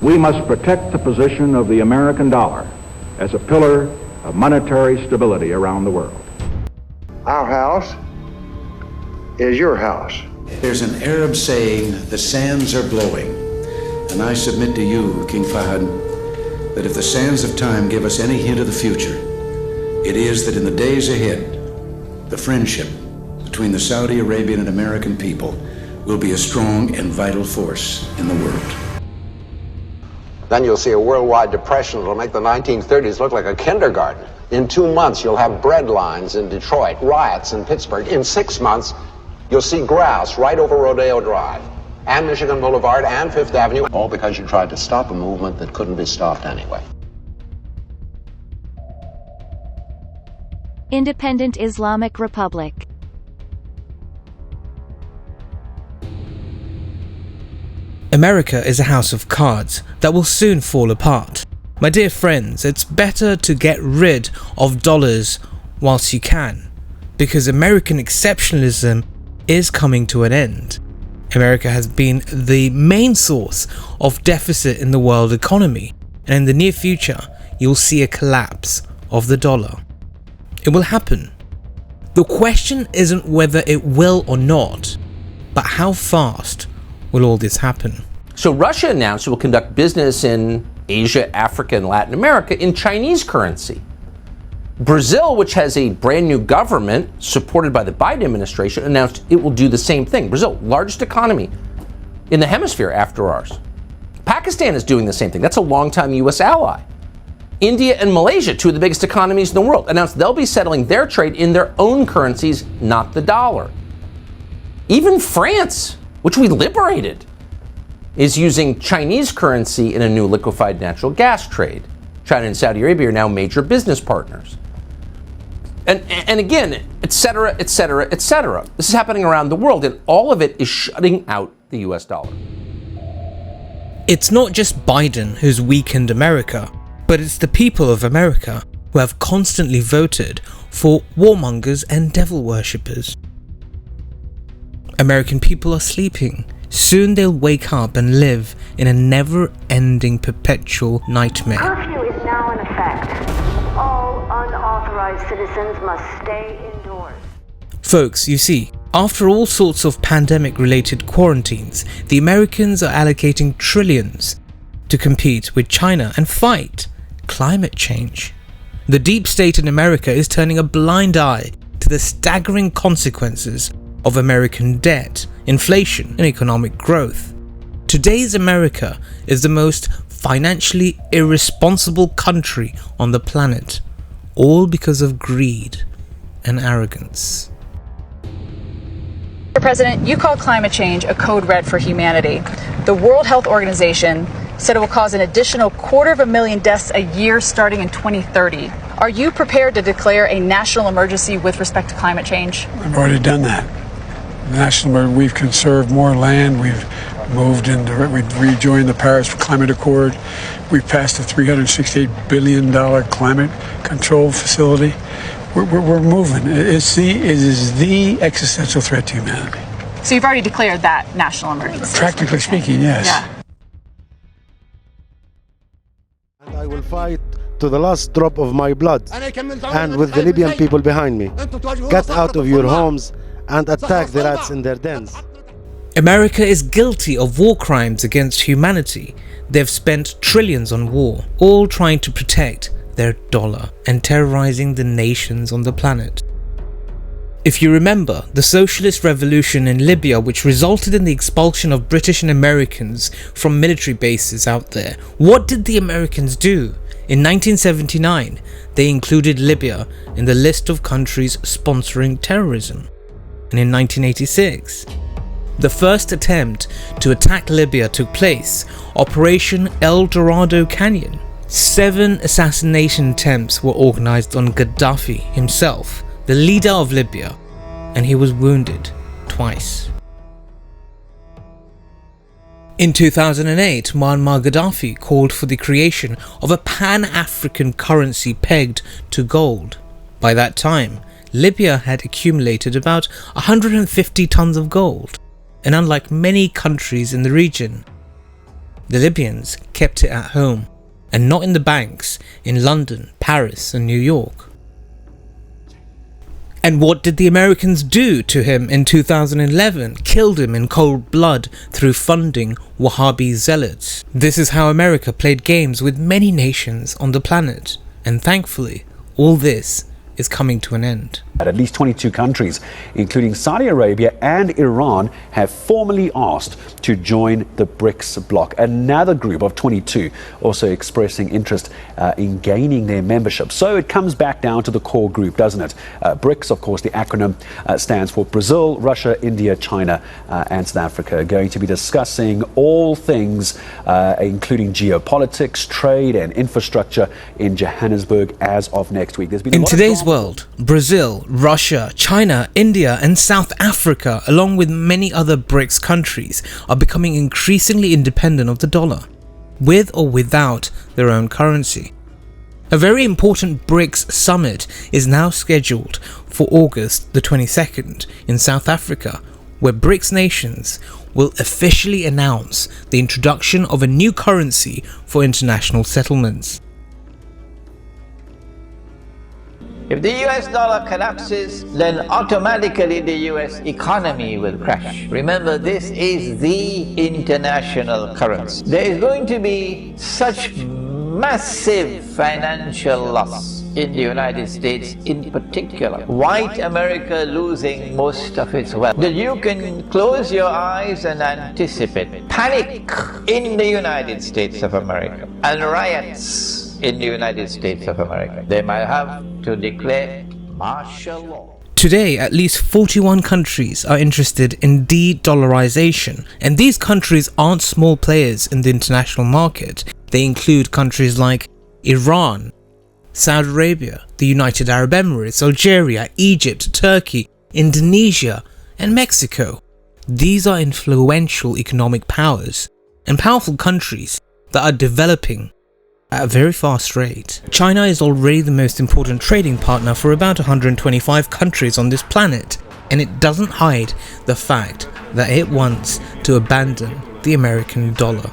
We must protect the position of the American dollar as a pillar of monetary stability around the world. Our house is your house. There's an Arab saying, the sands are blowing. And I submit to you, King Fahd, that if the sands of time give us any hint of the future, it is that in the days ahead, the friendship between the Saudi Arabian and American people will be a strong and vital force in the world. Then you'll see a worldwide depression that'll make the 1930s look like a kindergarten. In 2 months, you'll have bread lines in Detroit, riots in Pittsburgh. In 6 months, you'll see grouse right over Rodeo Drive, and Michigan Boulevard, and Fifth Avenue, all because you tried to stop a movement that couldn't be stopped anyway. Independent Islamic Republic. America is a house of cards that will soon fall apart. My dear friends, it's better to get rid of dollars whilst you can, because American exceptionalism is coming to an end. America has been the main source of deficit in the world economy, and in the near future, you'll see a collapse of the dollar. It will happen. The question isn't whether it will or not, but how fast will all this happen? So Russia announced it will conduct business in Asia, Africa, and Latin America in Chinese currency. Brazil, which has a brand new government supported by the Biden administration, announced it will do the same thing. Brazil, largest economy in the hemisphere after ours. Pakistan is doing the same thing. That's a longtime U.S. ally. India and Malaysia, two of the biggest economies in the world, announced they'll be settling their trade in their own currencies, not the dollar. Even France, which we liberated, is using Chinese currency in a new liquefied natural gas trade. China and Saudi Arabia are now major business partners. And again, et cetera, et cetera, et cetera. This is happening around the world, and all of it is shutting out the US dollar. It's not just Biden who's weakened America, but it's the people of America who have constantly voted for warmongers and devil worshippers. American people are sleeping. Soon they'll wake up and live in a never-ending perpetual nightmare. Curfew is now in effect. All unauthorized citizens must stay indoors. Folks, you see, after all sorts of pandemic-related quarantines, the Americans are allocating trillions to compete with China and fight climate change. The deep state in America is turning a blind eye to the staggering consequences of American debt, inflation, and economic growth. Today's America is the most financially irresponsible country on the planet, all because of greed and arrogance. Mr. President, you call climate change a code red for humanity. The World Health Organization said it will cause an additional 250,000 deaths a year starting in 2030. Are you prepared to declare a national emergency with respect to climate change? We've already done that. We've conserved more land. We've moved into, we've rejoined the Paris Climate Accord. We've passed a $368 billion climate control facility. We're moving. It is the existential threat to humanity. So you've already declared that national emergency? Practically speaking, yes. Yeah. And I will fight to the last drop of my blood, and with the Libyan people behind me. Get out of your homes and attack the rats in their dens. America is guilty of war crimes against humanity. They've spent trillions on war, all trying to protect their dollar and terrorizing the nations on the planet. If you remember, the socialist revolution in Libya, which resulted in the expulsion of British and Americans from military bases out there, what did the Americans do? In 1979, they included Libya in the list of countries sponsoring terrorism. And in 1986, the first attempt to attack Libya took place, Operation El Dorado Canyon. 7 assassination attempts were organized on Gaddafi himself, the leader of Libya, and he was wounded twice. In 2008, Muammar Gaddafi called for the creation of a pan-African currency pegged to gold. By that time, Libya had accumulated about 150 tons of gold, and unlike many countries in the region, The Libyans kept it at home, and not in the banks in London, Paris and New York. And what did the Americans do to him in 2011? Killed him in cold blood through funding Wahhabi zealots. This is how America played games with many nations on the planet, and thankfully all this is coming to an end. At least 22 countries, including Saudi Arabia and Iran, have formally asked to join the Brics bloc. Another group of 22 also expressing interest in gaining their membership. So it comes back down to the core group, doesn't it? Brics, of course, the acronym stands for Brazil, Russia, India, China and South Africa, are going to be discussing all things including geopolitics, trade and infrastructure in Johannesburg as of next week. There's been in today's world, Brazil, Russia, China, India and South Africa, along with many other BRICS countries, are becoming increasingly independent of the dollar, with or without their own currency. A very important BRICS summit is now scheduled for August the 22nd in South Africa, where BRICS nations will officially announce the introduction of a new currency for international settlements. If the US dollar collapses, then automatically the US economy will crash. Remember, this is the international currency. There is going to be such massive financial loss in the United States in particular. White America losing most of its wealth. That you can close your eyes and anticipate panic in the United States of America and riots in the United States of America. They might have to declare martial law. Today, at least 41 countries are interested in de-dollarization, and these countries aren't small players in the international market. They include countries like Iran, Saudi Arabia, the United Arab Emirates, Algeria, Egypt, Turkey, Indonesia, and Mexico. These are influential economic powers and powerful countries that are developing at a very fast rate. China is already the most important trading partner for about 125 countries on this planet, and it doesn't hide the fact that it wants to abandon the American dollar.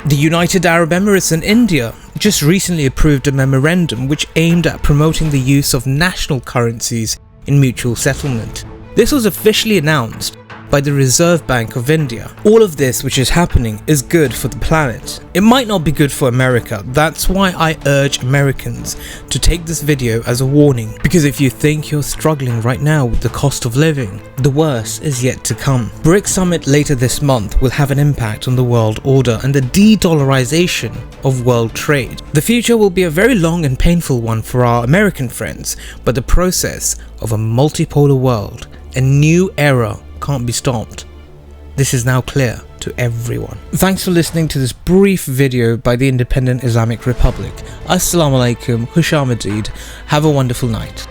The United Arab Emirates and India just recently approved a memorandum which aimed at promoting the use of national currencies in mutual settlement. This was officially announced by the Reserve Bank of India. All of this which is happening is good for the planet. It might not be good for America. That's why I urge Americans to take this video as a warning, because if you think you're struggling right now with the cost of living, the worst is yet to come. BRICS Summit later this month will have an impact on the world order and the de-dollarization of world trade. The future will be a very long and painful one for our American friends, but the process of a multipolar world, a new era, can't be stopped. This is now clear to everyone. Thanks for listening to this brief video by the Independent Islamic Republic. Assalamu alaikum, Khush Ahmadid. Have a wonderful night.